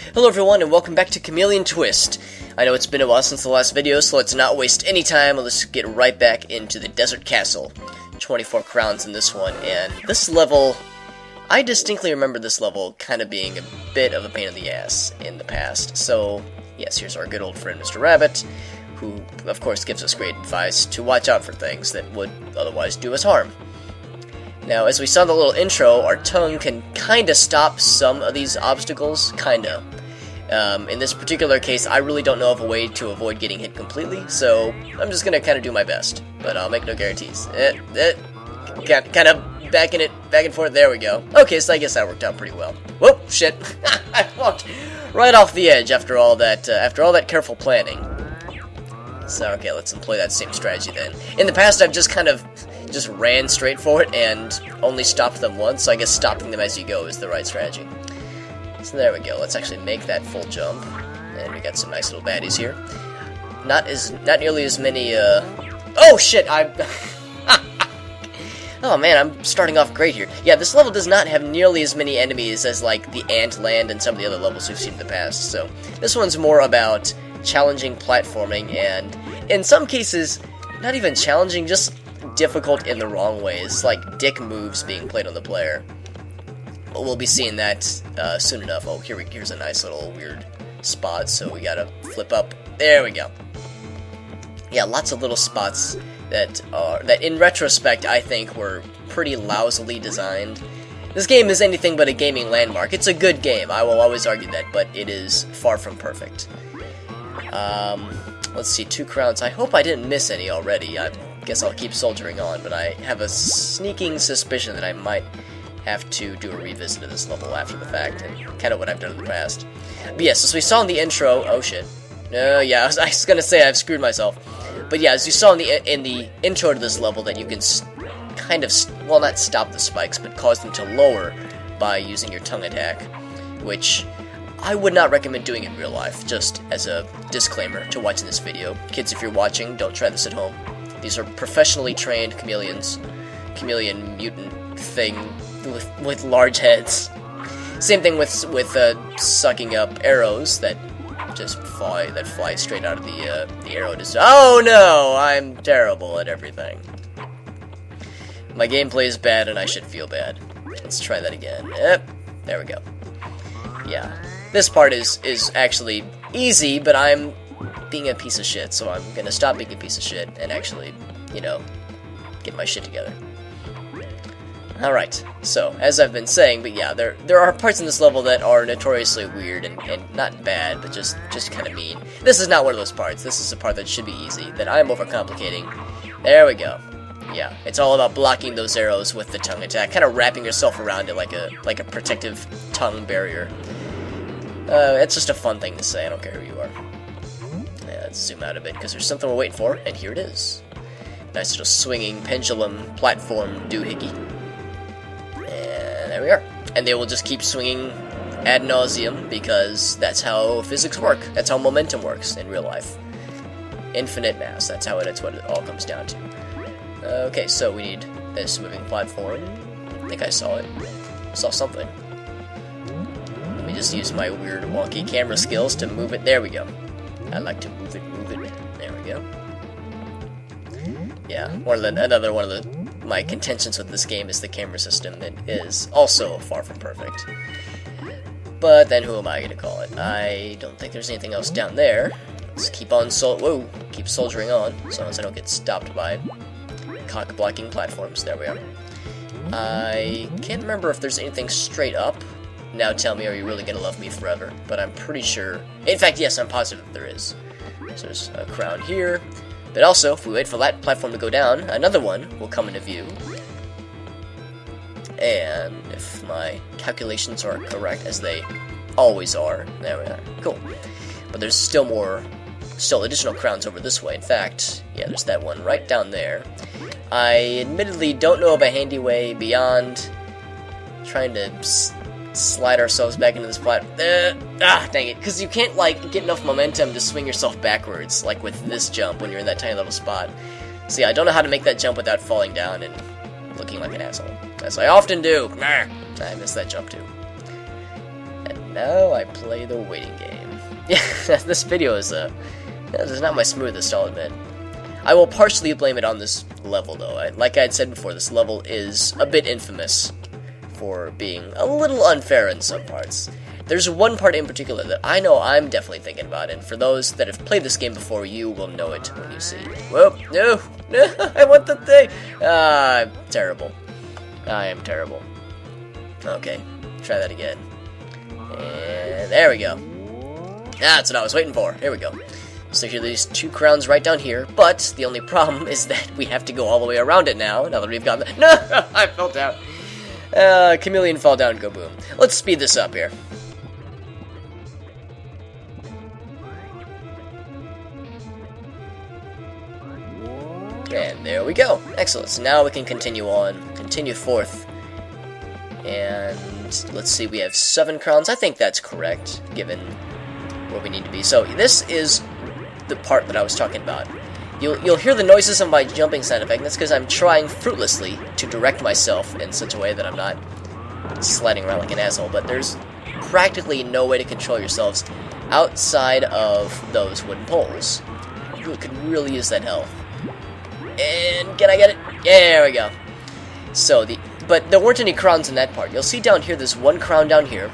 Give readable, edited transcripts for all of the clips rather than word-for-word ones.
Hello everyone and welcome back to Chameleon Twist. I know it's been a while since the last video, so let's not waste any time and let's get right back into the Desert Castle. 24 crowns in this one, and this level, I distinctly remember this level kind of being a bit of a pain in the ass in the past. So, yes, here's our good old friend Mr. Rabbit, who of course gives us great advice to watch out for things that would otherwise do us harm. Now, as we saw in the little intro, our tongue can kinda stop some of these obstacles, kinda. In this particular case, I really don't know of a way to avoid getting hit completely, so I'm just gonna kinda do my best, but I'll make no guarantees. Kinda backing it back and forth, there we go. Okay, so I guess that worked out pretty well. Whoop, shit. I walked right off the edge after all that careful planning. So, okay, let's employ that same strategy then. In the past, I've just just ran straight for it and only stopped them once, so I guess stopping them as you go is the right strategy. So there we go, let's actually make that full jump, and we got some nice little baddies here. Not nearly as many, oh shit, oh man, I'm starting off great here. Yeah, this level does not have nearly as many enemies as, like, the Ant Land and some of the other levels we've seen in the past, so this one's more about challenging platforming, and in some cases, not even challenging, just difficult in the wrong ways, like dick moves being played on the player. But we'll be seeing that soon enough. Oh, here's a nice little weird spot, so we gotta flip up. There we go. Yeah, lots of little spots that in retrospect I think were pretty lousily designed. This game is anything but a gaming landmark. It's a good game, I will always argue that, but it is far from perfect. Let's see, 2 crowns. I hope I didn't miss any already. I guess I'll keep soldiering on, but I have a sneaking suspicion that I might have to do a revisit of this level after the fact, and kind of what I've done in the past. But yes, as we saw in the intro, oh shit. No, yeah, I was gonna say I've screwed myself. But yeah, as you saw in the intro to this level, that you can kind of, well, not stop the spikes, but cause them to lower by using your tongue attack, which I would not recommend doing in real life, just as a disclaimer to watching this video. Kids, if you're watching, don't try this at home. These are professionally trained chameleon mutant thing with large heads. Same thing with sucking up arrows that just fly straight out of the arrow. Oh no, I'm terrible at everything. My gameplay is bad and I should feel bad. Let's try that again. Yep, there we go. Yeah. This part is actually easy, but I'm being a piece of shit, so I'm gonna stop being a piece of shit and actually, you know, get my shit together. Alright, so, as I've been saying, but yeah, there are parts in this level that are notoriously weird and not bad, but just kind of mean. This is not one of those parts. This is a part that should be easy, that I'm overcomplicating. There we go. Yeah, it's all about blocking those arrows with the tongue attack, kind of wrapping yourself around it like a protective tongue barrier. It's just a fun thing to say, I don't care who you are. Yeah, let's zoom out a bit, because there's something we're waiting for, and here it is. Nice little swinging pendulum platform doohickey. And there we are. And they will just keep swinging ad nauseum, because that's how physics work. That's how momentum works in real life. Infinite mass, that's what it all comes down to. Okay, so we need this moving platform. I think I saw it. Saw something. Let me just use my weird wonky camera skills to move it. There we go. I like to move it. There we go. Yeah, another one of my contentions with this game is the camera system. That is also far from perfect. But then who am I going to call it? I don't think there's anything else down there. Let's keep on keep soldiering on, as long as I don't get stopped by cock-blocking platforms. There we are. I can't remember if there's anything straight up. Now tell me, are you really gonna love me forever? But I'm pretty sure. In fact, yes, I'm positive that there is. So there's a crown here. But also, if we wait for that platform to go down, another one will come into view. And if my calculations are correct, as they always are, there we are. Cool. But there's still additional crowns over this way. In fact, yeah, there's that one right down there. I admittedly don't know of a handy way beyond trying to slide ourselves back into this platform. Dang it, because you can't, like, get enough momentum to swing yourself backwards, like with this jump when you're in that tiny little spot. So yeah, I don't know how to make that jump without falling down and looking like an asshole, as I often do. I missed that jump too. And now I play the waiting game. Yeah, this video is not my smoothest, I'll admit. I will partially blame it on this level, though. Like I had said before, this level is a bit infamous for being a little unfair in some parts. There's one part in particular that I know I'm definitely thinking about, and for those that have played this game before, you will know it when you see it. Whoa, no, I want the thing! I'm terrible. I am terrible. Okay, try that again. And there we go. That's what I was waiting for. Here we go. So here are these 2 crowns right down here, but the only problem is that we have to go all the way around it now that we've got the— No! I fell down. Chameleon fell down, go boom. Let's speed this up here. And there we go. Excellent. So now we can continue forth. And let's see, we have 7 crowns. I think that's correct, given where we need to be. So this is the part that I was talking about. You'll hear the noises of my jumping sound effect. That's because I'm trying fruitlessly to direct myself in such a way that I'm not sliding around like an asshole. But there's practically no way to control yourselves outside of those wooden poles. You could really use that health. And can I get it? Yeah, there we go. So but there weren't any crowns in that part. You'll see down here, there's 1 crown down here.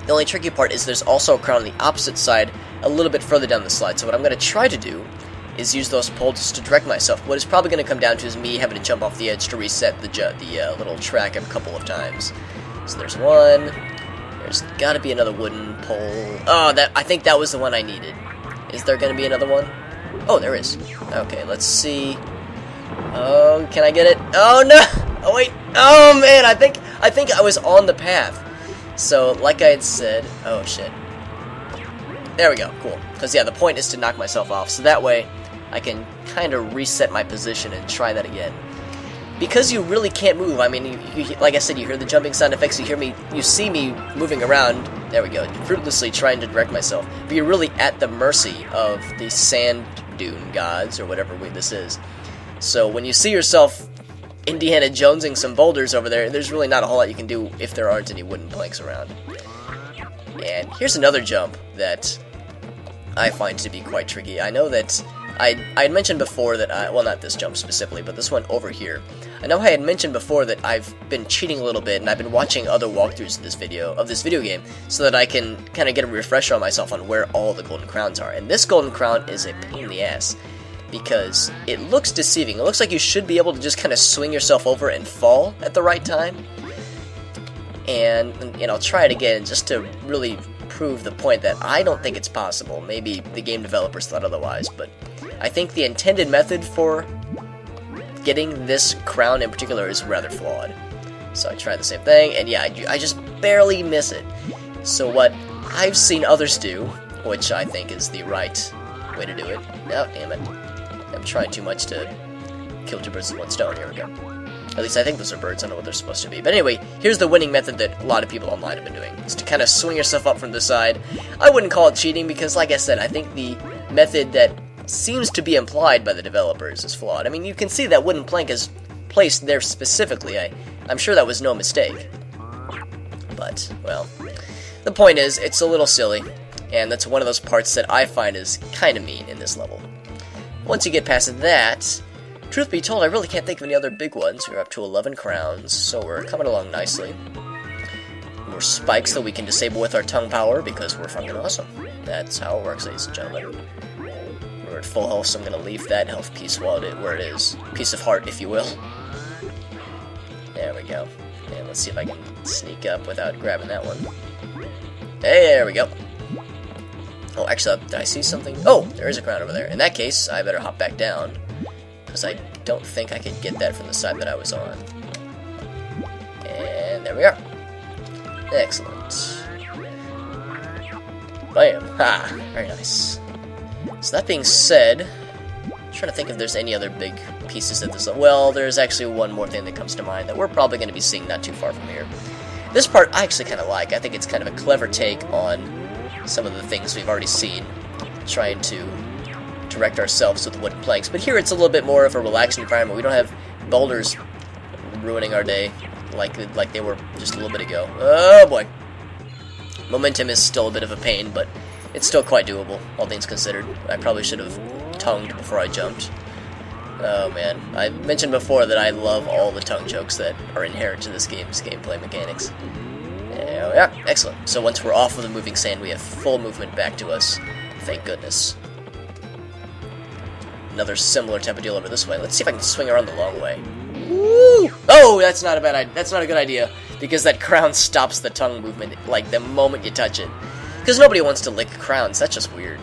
The only tricky part is there's also a crown on the opposite side, a little bit further down the slide. So what I'm going to try to do is use those poles to direct myself. What is probably going to come down to is me having to jump off the edge to reset the little track a couple of times. So there's 1. There's got to be another wooden pole. Oh, I think that was the one I needed. Is there going to be another one? Oh, there is. Okay, let's see. Oh, can I get it? Oh, no! Oh, wait. Oh, man, I think I was on the path. So, like I had said... Oh, shit. There we go. Cool. Because, yeah, the point is to knock myself off. So that way, I can kind of reset my position and try that again. Because you really can't move. I mean, like I said, you hear the jumping sound effects. You see me moving around. There we go. Fruitlessly trying to direct myself. But you're really at the mercy of the sand dune gods, or whatever this is. So when you see yourself Indiana Jonesing some boulders over there, there's really not a whole lot you can do if there aren't any wooden planks around. And here's another jump that I find to be quite tricky. I know that I had mentioned before that well, not this jump specifically, but this one over here. I know I had mentioned before that I've been cheating a little bit, and I've been watching other walkthroughs of this video game, so that I can kind of get a refresher on myself on where all the golden crowns are. And this golden crown is a pain in the ass, because it looks deceiving. It looks like you should be able to just kind of swing yourself over and fall at the right time. And I'll try it again just to really prove the point that I don't think it's possible. Maybe the game developers thought otherwise, but I think the intended method for getting this crown in particular is rather flawed. So I tried the same thing, and yeah, I just barely miss it. So what I've seen others do, which I think is the right way to do it. Oh, damn it. I'm trying too much to kill 2 birds with 1 stone. Here we go. At least I think those are birds. I don't know what they're supposed to be. But anyway, here's the winning method that a lot of people online have been doing. Is to kind of swing yourself up from the side. I wouldn't call it cheating because, like I said, I think the method that seems to be implied by the developers is flawed. I mean, you can see that wooden plank is placed there specifically. I'm sure that was no mistake. But, well, the point is, it's a little silly, and that's one of those parts that I find is kind of mean in this level. Once you get past that, truth be told, I really can't think of any other big ones. We're up to 11 crowns, so we're coming along nicely. More spikes that we can disable with our tongue power, because we're fucking awesome. That's how it works, ladies and gentlemen. We're at full health, so I'm going to leave that health piece where it is. Piece of heart, if you will. There we go. And let's see if I can sneak up without grabbing that one. Hey, there we go. Oh, actually, did I see something? Oh, there is a crown over there. In that case, I better hop back down, because I don't think I could get that from the side that I was on. And there we are. Excellent. Bam. Ha! Very nice. So that being said, I'm trying to think if there's any other big pieces at this level. Well, there's actually one more thing that comes to mind that we're probably going to be seeing not too far from here. This part I actually kind of like. I think it's kind of a clever take on some of the things we've already seen, trying to direct ourselves with wooden planks. But here it's a little bit more of a relaxed environment. We don't have boulders ruining our day like they were just a little bit ago. Oh boy. Momentum is still a bit of a pain, but it's still quite doable, all things considered. I probably should have tongued before I jumped. Oh man, I mentioned before that I love all the tongue jokes that are inherent to this game's gameplay mechanics. Yeah, excellent. So once we're off of the moving sand, we have full movement back to us. Thank goodness. Another similar type of deal over this way. Let's see if I can swing around the long way. Woo! Oh, that's not a good idea, because that crown stops the tongue movement like the moment you touch it. Because nobody wants to lick crowns. That's just weird.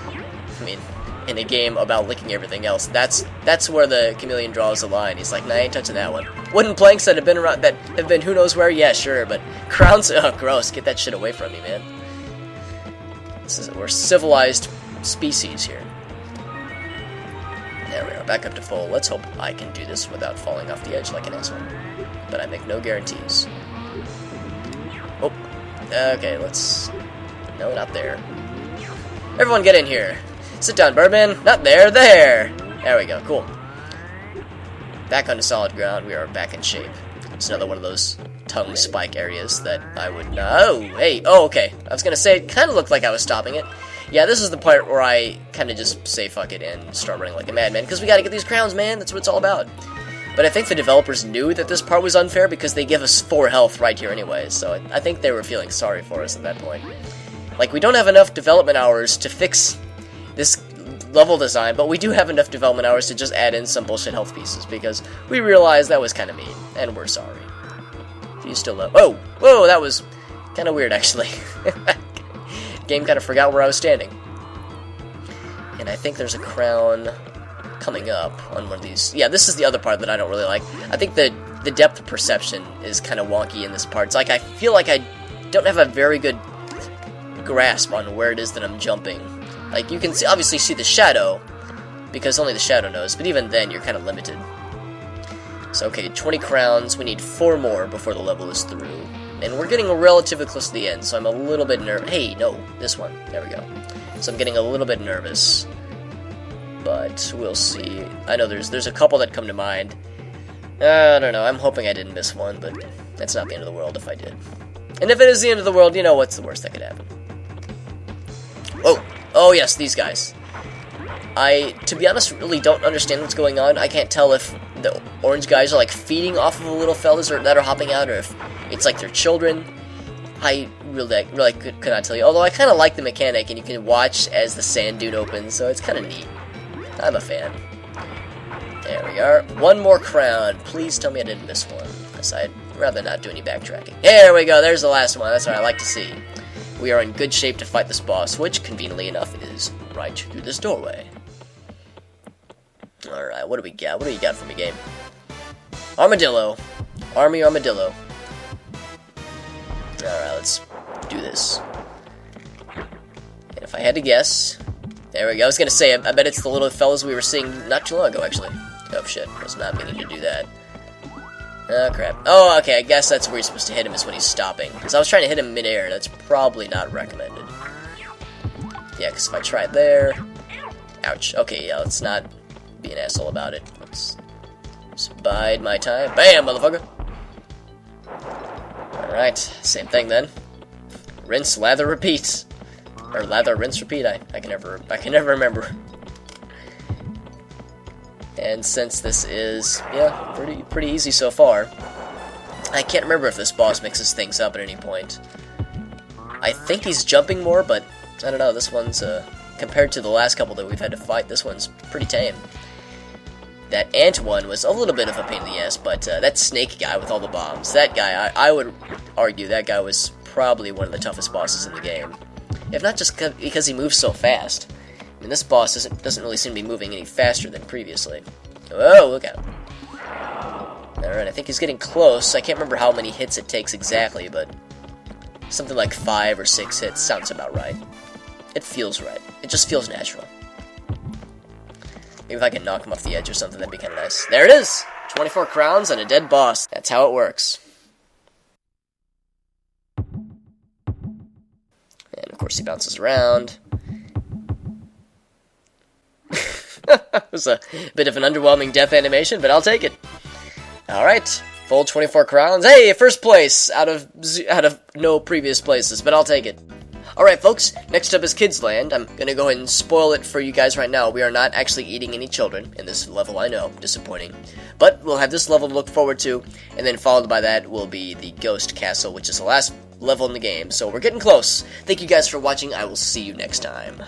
I mean, in a game about licking everything else, that's where the Chameleon draws the line. He's like, nah, I ain't touching that one. Wooden planks that have been around, that have been who knows where, yeah, sure, but crowns, oh, gross, get that shit away from me, man. We're civilized species here. There we are, back up to full. Let's hope I can do this without falling off the edge like an asshole. But I make no guarantees. Oh, okay, let's... No, not there. Everyone get in here. Sit down, Birdman. Not there, there! There we go, cool. Back onto solid ground, we are back in shape. It's another one of those tongue spike areas that I would not... Oh, hey, oh, okay. I was gonna say, it kind of looked like I was stopping it. Yeah, this is the part where I kind of just say fuck it and start running like a madman, because we gotta get these crowns, man. That's what it's all about. But I think the developers knew that this part was unfair because they give us 4 health right here anyway, so I think they were feeling sorry for us at that point. Like, we don't have enough development hours to fix this level design, but we do have enough development hours to just add in some bullshit health pieces, because we realized that was kind of mean, and we're sorry. Do you still love... Oh! Whoa, that was kind of weird, actually. Game kind of forgot where I was standing. And I think there's a crown coming up on one of these. Yeah, this is the other part that I don't really like. I think the depth of perception is kind of wonky in this part. It's like I feel like I don't have a very good grasp on where it is that I'm jumping. Like, you can obviously see the shadow, because only the shadow knows, but even then, you're kind of limited. So, okay, 20 crowns. We need 4 more before the level is through. And we're getting relatively close to the end, so I'm a little bit nervous. Hey, no, this one. There we go. So I'm getting a little bit nervous. But we'll see. I know there's a couple that come to mind. I don't know. I'm hoping I didn't miss one, but that's not the end of the world if I did. And if it is the end of the world, you know what's the worst that could happen. Oh! Oh, yes, these guys. I, to be honest, really don't understand what's going on. I can't tell if the orange guys are, like, feeding off of the little fellas that are hopping out, or if it's like their children. I really could not tell you. Although I kind of like the mechanic, and you can watch as the sand dune opens, so it's kind of neat. I'm a fan. There we are. 1 more crown. Please tell me I didn't miss one, because I'd rather not do any backtracking. There we go. There's the last one. That's what I like to see. We are in good shape to fight this boss, which, conveniently enough, is right through this doorway. Alright, what do we got? What do you got for me, game? Armadillo. Army Armadillo. Alright, let's do this. And if I had to guess... There we go. I was gonna say, I bet it's the little fellas we were seeing not too long ago, actually. Oh, shit. I was not meaning to do that. Oh, crap. Oh, okay, I guess that's where you're supposed to hit him, is when he's stopping. Because I was trying to hit him mid-air. That's probably not recommended. Yeah, because if I try it there... Ouch. Okay, yeah, let's not be an asshole about it. Let's just bide my time. Bam, motherfucker! Alright, same thing then. Rinse, lather, repeat. Or lather, rinse, repeat. I can never remember. And since this is, yeah, pretty easy so far, I can't remember if this boss mixes things up at any point. I think he's jumping more, but I don't know, this one's, compared to the last couple that we've had to fight, this one's pretty tame. That ant one was a little bit of a pain in the ass, but that snake guy with all the bombs, that guy, I would argue that guy was probably one of the toughest bosses in the game. If not just because he moves so fast. I mean, this boss doesn't really seem to be moving any faster than previously. Whoa, look out. Alright, I think he's getting close. I can't remember how many hits it takes exactly, but something like 5 or 6 hits sounds about right. It feels right. It just feels natural. Maybe if I can knock him off the edge or something, that'd be kind of nice. There it is! 24 crowns and a dead boss. That's how it works. And of course he bounces around. It was a bit of an underwhelming death animation, but I'll take it. Alright, Full 24 crowns. Hey, first place out of no previous places, but I'll take it. Alright folks, next up is Kids Land. I'm gonna go ahead and spoil it for you guys right now. We are not actually eating any children in this level, I know, disappointing. But we'll have this level to look forward to, and then followed by that will be the Ghost Castle, which is the last level in the game. So we're getting close. Thank you guys for watching. I will see you next time.